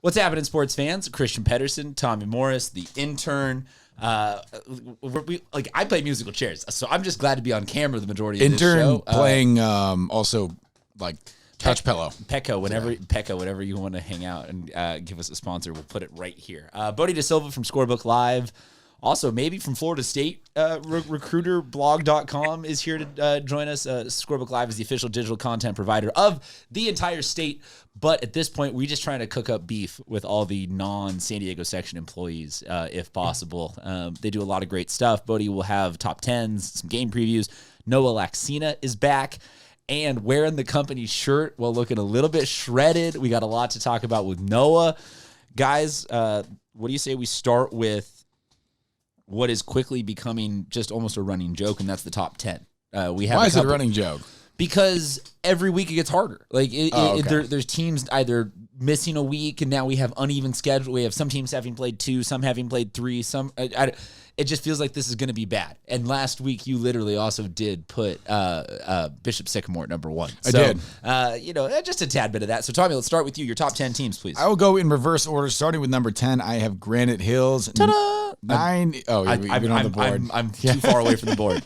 What's happening, sports fans? Christian Pedersen, Tommy Morris, the intern. I play musical chairs, so I'm just glad to be on camera the majority of this show. Intern playing also like touch pillow. Pecco, whenever you want to hang out and give us a sponsor, we'll put it right here. Bodie DeSilva from Scorebook Live. Also, maybe from Florida State, recruiterblog.com is here to join us. Scorebook Live is the official digital content provider of the entire state. But at this point, we're just trying to cook up beef with all the non-San Diego section employees, if possible. They do a lot of great stuff. Bodie will have top 10s, some game previews. Noah Laxina is back and wearing the company shirt while looking a little bit shredded. We got a lot to talk about with Noah. Guys, what do you say we start with what is quickly becoming just almost a running joke, and that's the top 10. Why is it a running joke? Because every week it gets harder. There's teams either missing a week, and now we have uneven schedule. We have some teams having played 2, some having played 3. It just feels like this is going to be bad. And last week you literally also did put Bishop Sycamore at number 1. I did. Just a tad bit of that. So Tommy, let's start with you. Your top 10 teams, please. I will go in reverse order, starting with number 10. I have Granite Hills. Ta-da! 9. You've been on the board. I'm too far away from the board.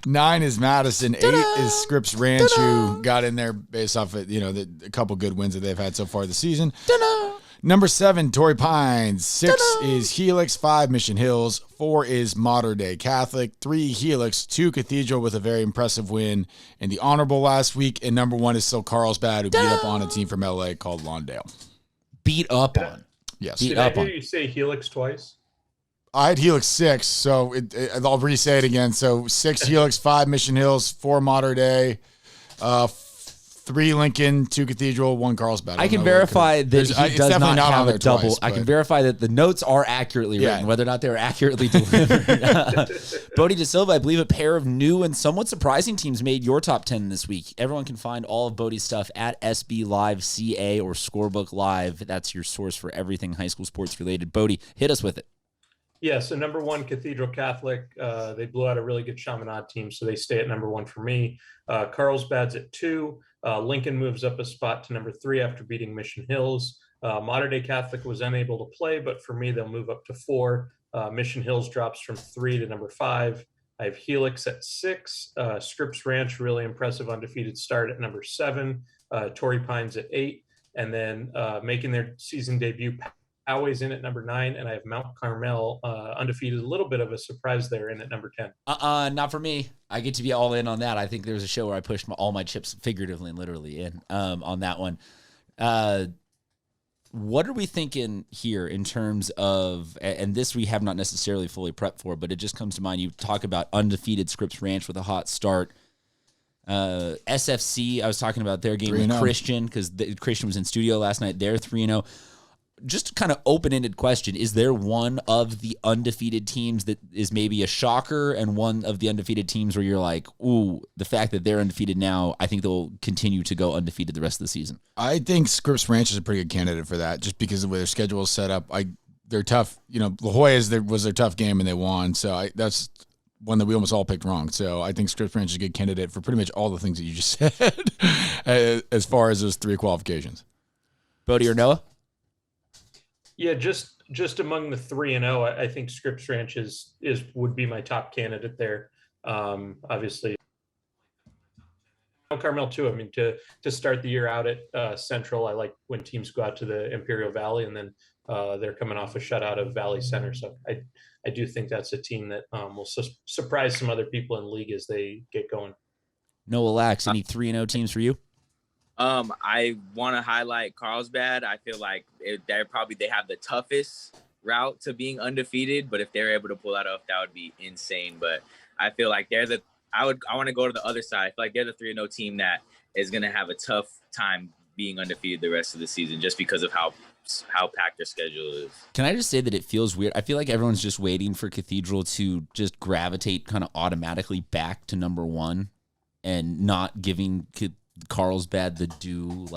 9 is Madison. Ta-da! 8 is Scripps Ranch, Ta-da! who got in there based off of a couple good wins that they've had so far this season. Ta-da! Number 7, Torrey Pines. 6 Ta-da! is Helix. 5, Mission Hills. 4 is Mater Dei Catholic. 3, Helix. 2, Cathedral with a very impressive win in the Honorable last week. And number 1 is still Carlsbad, who beat up on a team from LA called Lawndale. Beat up on. Yes. Did I hear you say Helix twice? I had Helix 6, so I'll re-say it again. So 6 Helix, 5 Mission Hills, 4 Mater Dei, 3 Lincoln, 2 Cathedral, 1 Carlsbad. I can verify that he does not have a double. Twice, I can verify that the notes are accurately written, whether or not they're accurately delivered. Bodie DeSilva, I believe a pair of new and somewhat surprising teams made your top 10 this week. Everyone can find all of Bodie's stuff at SB Live CA or Scorebook Live. That's your source for everything high school sports related. Bodie, hit us with it. Yeah, so number 1, Cathedral Catholic. They blew out a really good Chaminade team, so they stay at number 1 for me. Carlsbad's at 2. Lincoln moves up a spot to number 3 after beating Mission Hills. Mater Dei Catholic was unable to play, but for me, they'll move up to 4. Mission Hills drops from 3 to number 5. I have Helix at 6. Scripps Ranch, really impressive undefeated start at number 7. Torrey Pines at 8. And then making their season debut, Poway's in at number 9, and I have Mount Carmel undefeated. A little bit of a surprise there in at number 10. Not for me. I get to be all in on that. I think there was a show where I pushed all my chips figuratively and literally in on that one. What are we thinking here in terms of, and this we have not necessarily fully prepped for, but it just comes to mind. You talk about undefeated Scripps Ranch with a hot start. SFC, I was talking about their game with Christian because Christian was in studio last night. They're 3-0. Just kind of open-ended question. Is there one of the undefeated teams that is maybe a shocker and one of the undefeated teams where you're like, ooh, the fact that they're undefeated now, I think they'll continue to go undefeated the rest of the season? I think Scripps Ranch is a pretty good candidate for that just because of the way their schedule is set up. They're tough. La Jolla was their tough game and they won. So that's one that we almost all picked wrong. So I think Scripps Ranch is a good candidate for pretty much all the things that you just said as far as those 3 qualifications. Bodie or Noah? Yeah, just among the 3-0, I think Scripps Ranch would be my top candidate there. Obviously, Carmel too. I mean, to start the year out at Central, I like when teams go out to the Imperial Valley, and then they're coming off a shutout of Valley Center. So I do think that's a team that will surprise some other people in the league as they get going. Noah Lax, any 3-0 teams for you? I want to highlight Carlsbad. I feel like they have the toughest route to being undefeated, but if they're able to pull that off, that would be insane. But I feel like I want to go to the other side. I feel like they're the 3-0 team that is going to have a tough time being undefeated the rest of the season just because of how packed their schedule is. Can I just say that it feels weird? I feel like everyone's just waiting for Cathedral to just gravitate kind of automatically back to number 1 and not giving Carlsbad the due,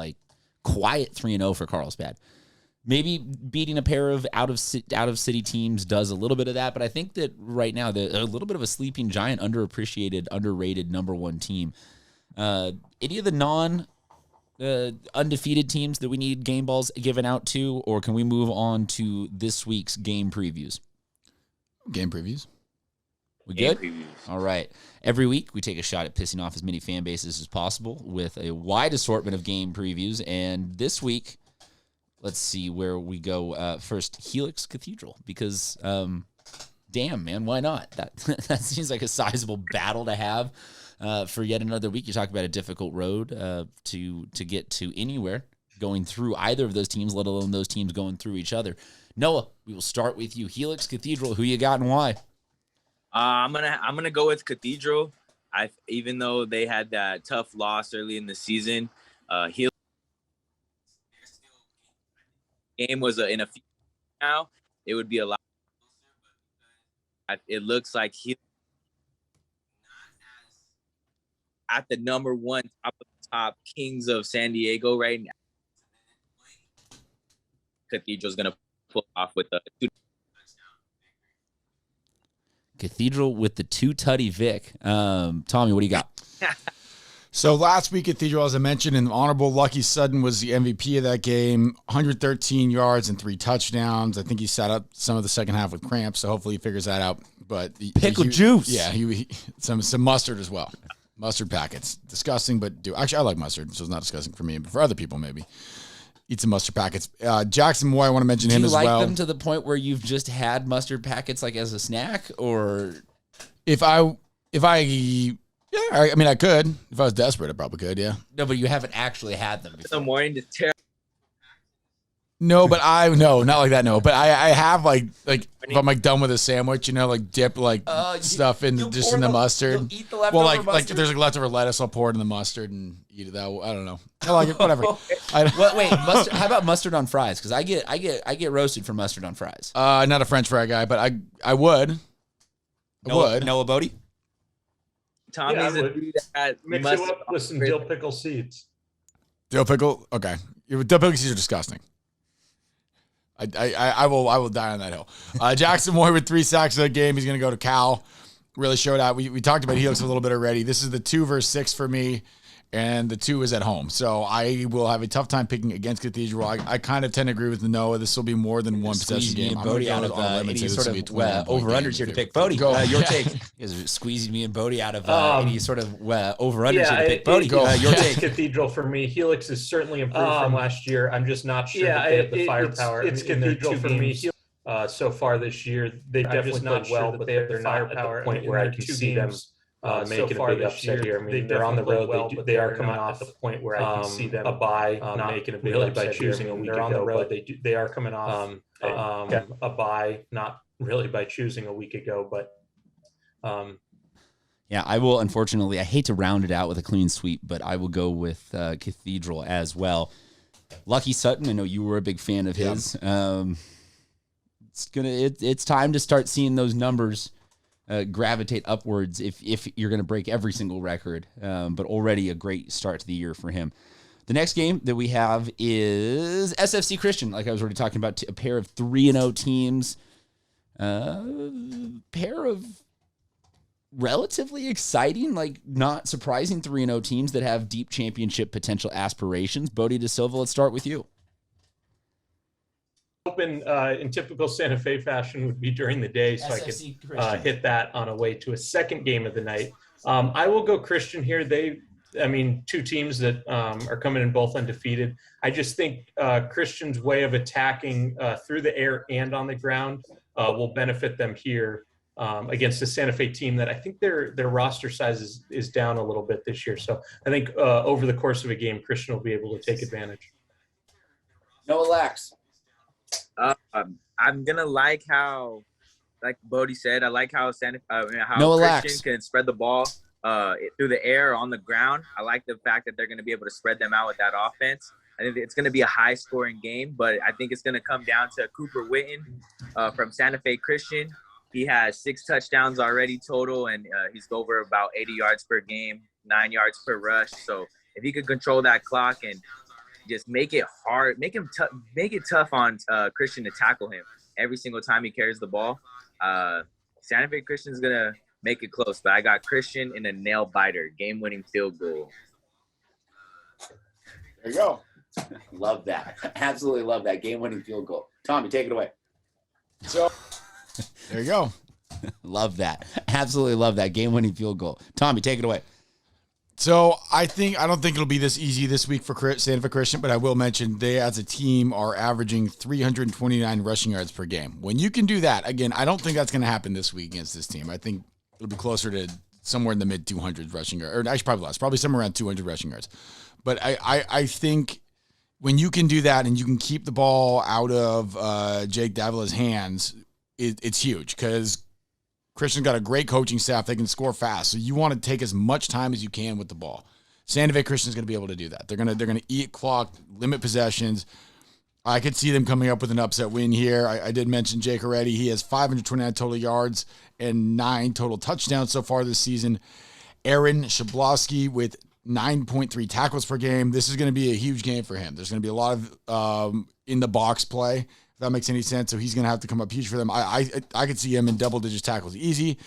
quiet 3-0 for Carlsbad. Maybe beating a pair of out of city teams does a little bit of that, but I think that right now they're a little bit of a sleeping giant, underappreciated, underrated number 1 team. Any of the undefeated teams that we need game balls given out to, or can we move on to this week's game previews? Game previews. We Game good? previews. All right. Every week, we take a shot at pissing off as many fan bases as possible with a wide assortment of game previews. And this week, let's see where we go. First, Helix Cathedral, because damn, man, why not? That seems like a sizable battle to have for yet another week. You talk about a difficult road to get to anywhere, going through either of those teams, let alone those teams going through each other. Noah, we will start with you. Helix Cathedral, who you got and why? I'm gonna go with Cathedral. Even though they had that tough loss early in the season, Helix game was in a few now. It would be a lot. It looks like Helix at the number one top of the top Kings of San Diego right now. Cathedral's gonna pull off with the 2. Cathedral with the 2-tutty Vic. Tommy, what do you got? So last week, Cathedral, as I mentioned, and Honorable Lucky Sutton was the MVP of that game. 113 yards and 3 touchdowns. I think he sat up some of the second half with cramps, so hopefully he figures that out. But Pickle juice. Yeah, he some mustard as well. Mustard packets. Disgusting, but actually I like mustard, so it's not disgusting for me, but for other people maybe. Eat some mustard packets. Jackson Moore, I want to mention him as well. Do you like them to the point where you've just had mustard packets like as a snack, or if I yeah, I mean I could. If I was desperate, I probably could. Yeah. No, but you haven't actually had them before. In the morning to tear. No, but not like that. No, but I have like if I'm like done with a sandwich, like dip stuff in just in the mustard. You'll eat the leftover mustard? Like there's like leftover lettuce, I'll pour it in the mustard and eat it that way. I don't know. I like it. Whatever. Wait, mustard, how about mustard on fries? Because I get roasted for mustard on fries. Not a French fry guy, but I would. Noah Bodie? Tommy's a dude that mix it up with some dill pickle seeds. Dill pickle? Okay. Dill pickle seeds are disgusting. I will die on that hill. Jackson Moore with 3 sacks in that game. He's going to go to Cal. Really showed out. We talked about Helix a little bit already. This is the 2 versus 6 for me, and the 2 is at home. So I will have a tough time picking against Cathedral. I kind of tend to agree with Noah. This will be more than one possession game. I'm Bodie out of any sort of over-unders here to pick. Bodie, your take. You guys are squeezing me and Bodie out of any sort of over-unders here to pick. Bodie, your take. Cathedral for me. Helix is certainly improved from last year. I'm just not sure that they have the firepower. It's Cathedral for me. So far this year, they've definitely played well, but they're not at the point where I can see them making a big upset here. I mean, they're on the road. They are coming off the point where I can see them a bye, not making a big upset by choosing a week ago. They're on the road. They are coming off a bye, not really by choosing a week ago, but. Yeah, I will. Unfortunately, I hate to round it out with a clean sweep, but I will go with Cathedral as well. Lucky Sutton, I know you were a big fan of his. It's time to start seeing those numbers gravitate upwards if you're going to break every single record, but already a great start to the year for him. The next game that we have is Sfc Christian, like I was already talking about, a pair of 3-0 teams, pair of relatively exciting, like not surprising 3-0 teams that have deep championship potential aspirations. Bodie De Silva, let's start with you. Open in typical Santa Fe fashion would be during the day, so SFC I could hit that on a way to a second game of the night. I will go Christian here. Two teams that are coming in both undefeated. I just think Christian's way of attacking through the air and on the ground will benefit them here against the Santa Fe team that I think their roster size is down a little bit this year. So I think over the course of a game, Christian will be able to take advantage. Noah Lax. I'm gonna like how, like Bodie said, I like how Christian can spread the ball through the air or on the ground. I like the fact that they're gonna be able to spread them out with that offense. I think it's gonna be a high-scoring game, but I think it's gonna come down to Cooper Witten from Santa Fe Christian. He has 6 touchdowns already total, and he's over about 80 yards per game, 9 yards per rush. So if he could control that clock and just make it hard, make it tough on Christian to tackle him every single time he carries the ball. Santa Fe Christian's gonna make it close, but I got Christian in a nail biter, game-winning field goal. There you go. Love that. Absolutely love that game-winning field goal. Tommy, take it away. So there you go. Love that. Absolutely love that game-winning field goal. Tommy, take it away. So I don't think it'll be this easy this week for Santa Fe Christian, but I will mention they as a team are averaging 329 rushing yards per game. When you can do that, again, I don't think that's going to happen this week against this team. I think it'll be closer to somewhere in the mid 200s rushing yards, or actually probably less, probably somewhere around 200 rushing yards. But I think when you can do that and you can keep the ball out of Jake Davila's hands, it's huge because Christian's got a great coaching staff. They can score fast. So you want to take as much time as you can with the ball. Santa Fe Christian's going to be able to do that. They're going to eat clock, limit possessions. I could see them coming up with an upset win here. I did mention Jake already. He has 529 total yards and 9 total touchdowns so far this season. Aaron Shablowski with 9.3 tackles per game. This is going to be a huge game for him. There's going to be a lot of in the box play, if that makes any sense. So he's going to have to come up huge for them. I could see him in double-digit tackles easy.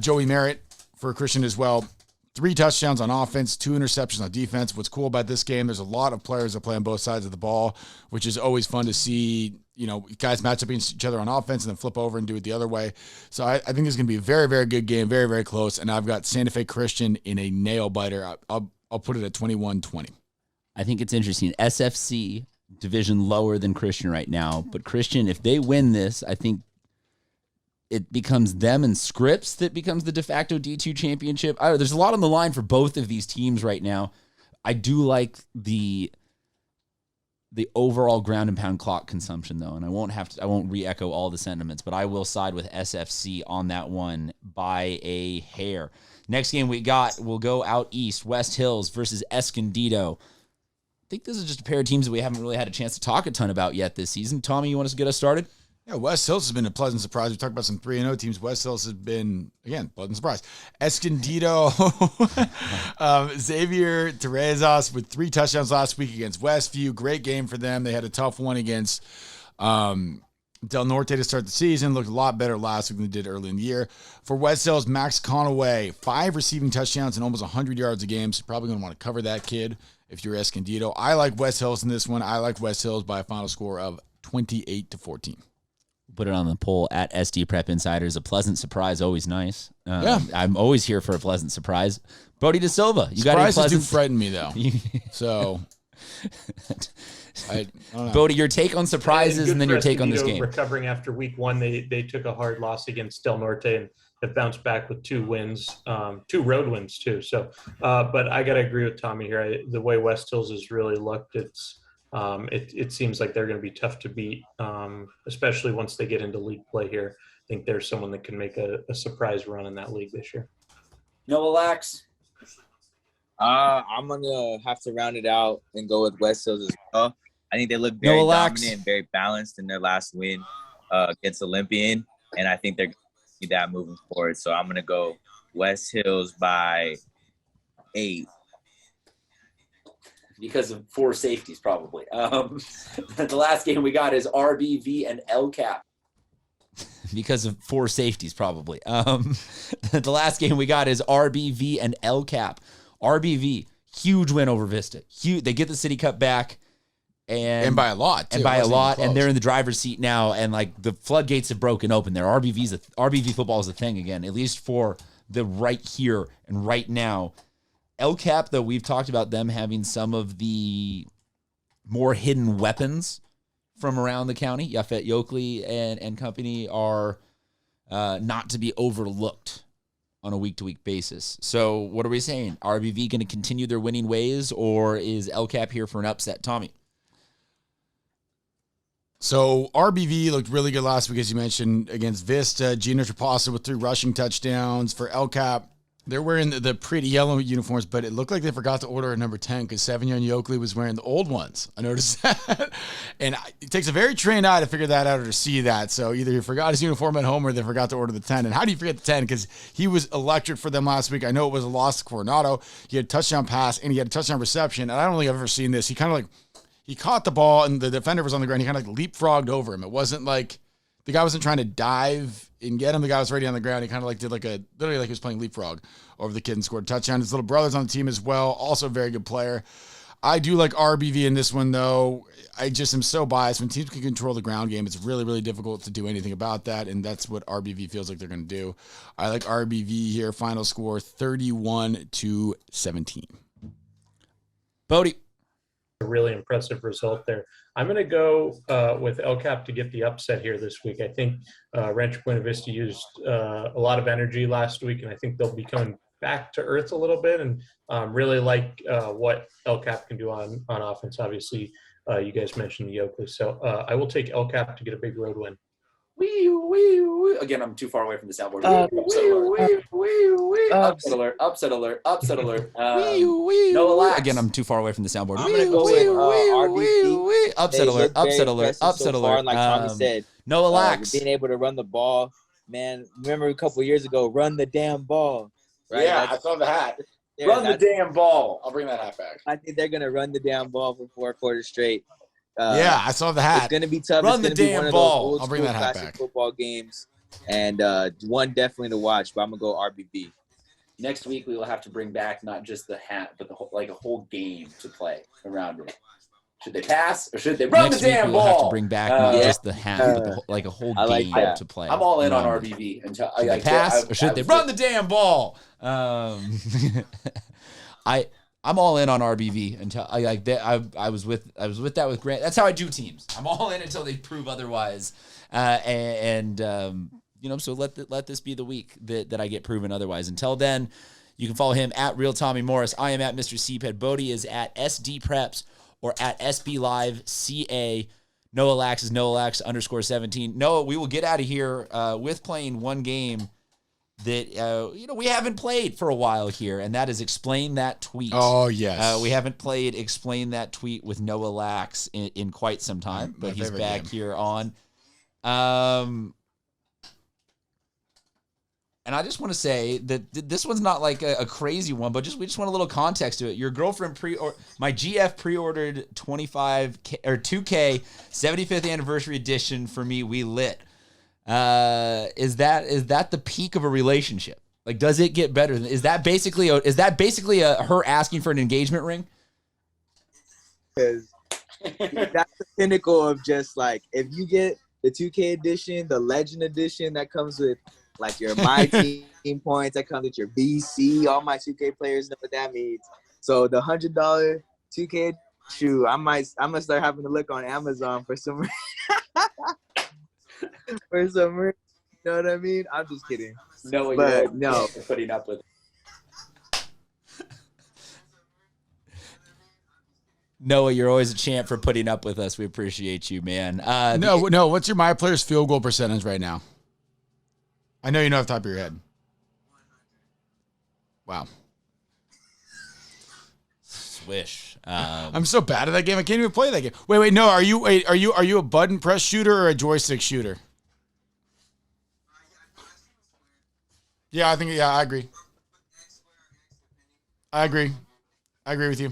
Joey Merritt for Christian as well. 3 touchdowns on offense, 2 interceptions on defense. What's cool about this game, there's a lot of players that play on both sides of the ball, which is always fun to see. You know, guys match up against each other on offense and then flip over and do it the other way. So I think this is going to be a very, very good game, very, very close. And I've got Santa Fe Christian in a nail-biter. I'll put it at 21-20. I think it's interesting. SFC division lower than Christian right now, but Christian, if they win this, I think it becomes them and Scripps that becomes the de facto D2 championship. There's a lot on the line for both of these teams right now. I do like the overall ground and pound clock consumption though, and I won't re-echo all the sentiments, but I will side with SFC on that one by a hair. Next game we'll go out east, West Hills versus Escondido. I think this is just a pair of teams that we haven't really had a chance to talk a ton about yet this season. Tommy, you want us to get us started? Yeah, West Hills has been a pleasant surprise. We talked about some 3-0 teams. West Hills has been, again, pleasant surprise. Escondido, Xavier Terezas with 3 touchdowns last week against Westview. Great game for them. They had a tough one against Del Norte to start the season. Looked a lot better last week than they did early in the year. For West Hills, Max Conaway, 5 receiving touchdowns and almost 100 yards a game. So probably going to want to cover that kid if you're Escondido. I like West Hills in this one. I like West Hills by a final score of 28-14. Put it on the poll at SD Prep Insiders. A pleasant surprise, always nice. Yeah, I'm always here for a pleasant surprise. Brody De Silva, you got any pleasant? Do frighten me though. So, I don't know. Bodie, your take on surprises and then your take on this game. Recovering after week 1, they took a hard loss against Del Norte and have bounced back with 2 wins, 2 road wins too. So, but I got to agree with Tommy here. The way West Hills has really looked, it seems like they're going to be tough to beat, especially once they get into league play here. I think there's someone that can make a surprise run in that league this year. Noah Lax. I'm going to have to round it out and go with West Hills as well. I think they look very dominant and very balanced in their last win against Olympian, and I think they're going to see that moving forward. So I'm going to go West Hills by 8. Because of 4 safeties, probably. The last game we got is RBV and LCAP. Because of 4 safeties, probably. The last game we got is RBV and LCAP. RBV, huge win over Vista. Huge. They get the City Cup back. And by a lot, too. And by a lot, and they're in the driver's seat now, and like the floodgates have broken open there. RBV football is a thing again, at least for the right here and right now. LCAP, though, we've talked about them having some of the more hidden weapons from around the county. Yafet Yokley and company are not to be overlooked on a week-to-week basis. So what are we saying? RBV going to continue their winning ways, or is LCAP here for an upset? Tommy? So RBV looked really good last week, as you mentioned, against Vista. Gino Trapassa with 3 rushing touchdowns. For LCAP, they're wearing the pretty yellow uniforms, but it looked like they forgot to order a number 10 because Savion Yokley was wearing the old ones. I noticed that. And it takes a very trained eye to figure that out or to see that. So either he forgot his uniform at home or they forgot to order the 10. And how do you forget the 10? Because he was electric for them last week. I know it was a loss to Coronado. He had a touchdown pass and he had a touchdown reception. And I don't think I've ever seen this. He kind of he caught the ball and the defender was on the ground. He kind of leapfrogged over him. It wasn't like the guy wasn't trying to dive and get him. The guy was already on the ground. He kind of did literally like he was playing leapfrog over the kid and scored a touchdown. His little brother's on the team as well. Also a very good player. I do like RBV in this one, though. I just am so biased. When teams can control the ground game, it's really, really difficult to do anything about that, and that's what RBV feels like they're going to do. I like RBV here. Final score 31-17. Bodie. A really impressive result there. I'm going to go with El Cap to get the upset here this week. I think Rancho Buena Vista used a lot of energy last week, and I think they'll be coming back to earth a little bit, and really like what El Cap can do on offense. Obviously, you guys mentioned the Oakley, so I will take El Cap to get a big road win. Again, I'm too far away from the soundboard. Upset alert. Upset alert. Upset alert. No, relax. Again, I'm too far away from the soundboard. I'm gonna go with RBC. Upset alert. Upset alert. Upset alert. Like Tommy said, no, relax. Being able to run the ball, man. Remember a couple years ago, run the damn ball. Right? Yeah, I saw the hat. Run the damn ball. I'll bring that hat back. I think they're gonna run the damn ball for 4 quarters straight. Yeah, I saw the hat. It's gonna be tough. Run it's the gonna be damn one of ball. Those I'll bring that hat classic back. Football games, and one definitely to watch. But I'm gonna go RBB. Next week we will have to bring back not just the hat, but the whole, like a whole game to play around it. Should they pass or should they run the damn ball? We'll have to bring back not just the hat, but like a whole game to play. I'm all in on RBV until should they pass or should they run the damn ball? I'm all in on RBV until I was with that with Grant. That's how I do teams. I'm all in until they prove otherwise. So let this be the week that I get proven otherwise. Until then, you can follow him at Real Tommy Morris. I am at Mr. CPED. Bodie is at SD Preps or at SB Live CA. Noah Lax is Noah Lax _17. Noah, we will get out of here with playing one game that we haven't played for a while here, and that is Explain That Tweet. Oh, yes. We haven't played Explain That Tweet with Noah Lax in quite some time, but he's back here on. And I just want to say that this one's not like a crazy one, but we just want a little context to it. Your girlfriend my GF pre-ordered 2K 75th anniversary edition for me. We lit. Is that the peak of a relationship? Like, does it get better? Is that basically her asking for an engagement ring? Because that's the pinnacle of just like, if you get the 2K edition, the Legend edition that comes with like your My Team points, that comes with your BC. All my 2K players know what that means. So the $100 2K shoe, I'm gonna start having to look on Amazon for some. For some, you know what I mean? I'm just kidding. No, but no, putting up with. Noah, you're always a champ for putting up with us. We appreciate you, man. No. What's your My Players field goal percentage right now? I know you know off the top of your head. Wow. Swish. I'm so bad at that game. I can't even play that game. Wait. No, are you a button press shooter or a joystick shooter? Yeah, I agree. I agree with you.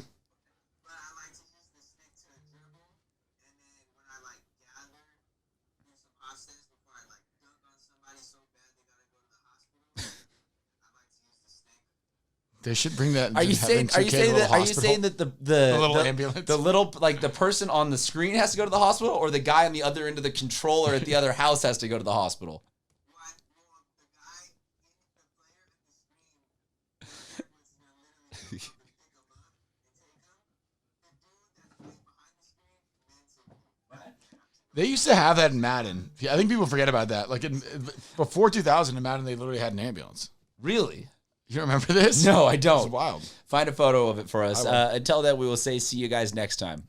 They should bring that. Are you saying that the little ambulance, the little, like, the person on the screen has to go to the hospital, or the guy on the other end of the controller at the other house has to go to the hospital? They used to have that in Madden. I think people forget about that. Like before 2000 in Madden, they literally had an ambulance. Really? You remember this? No, I don't. It's wild. Find a photo of it for us. Until then, we will say see you guys next time.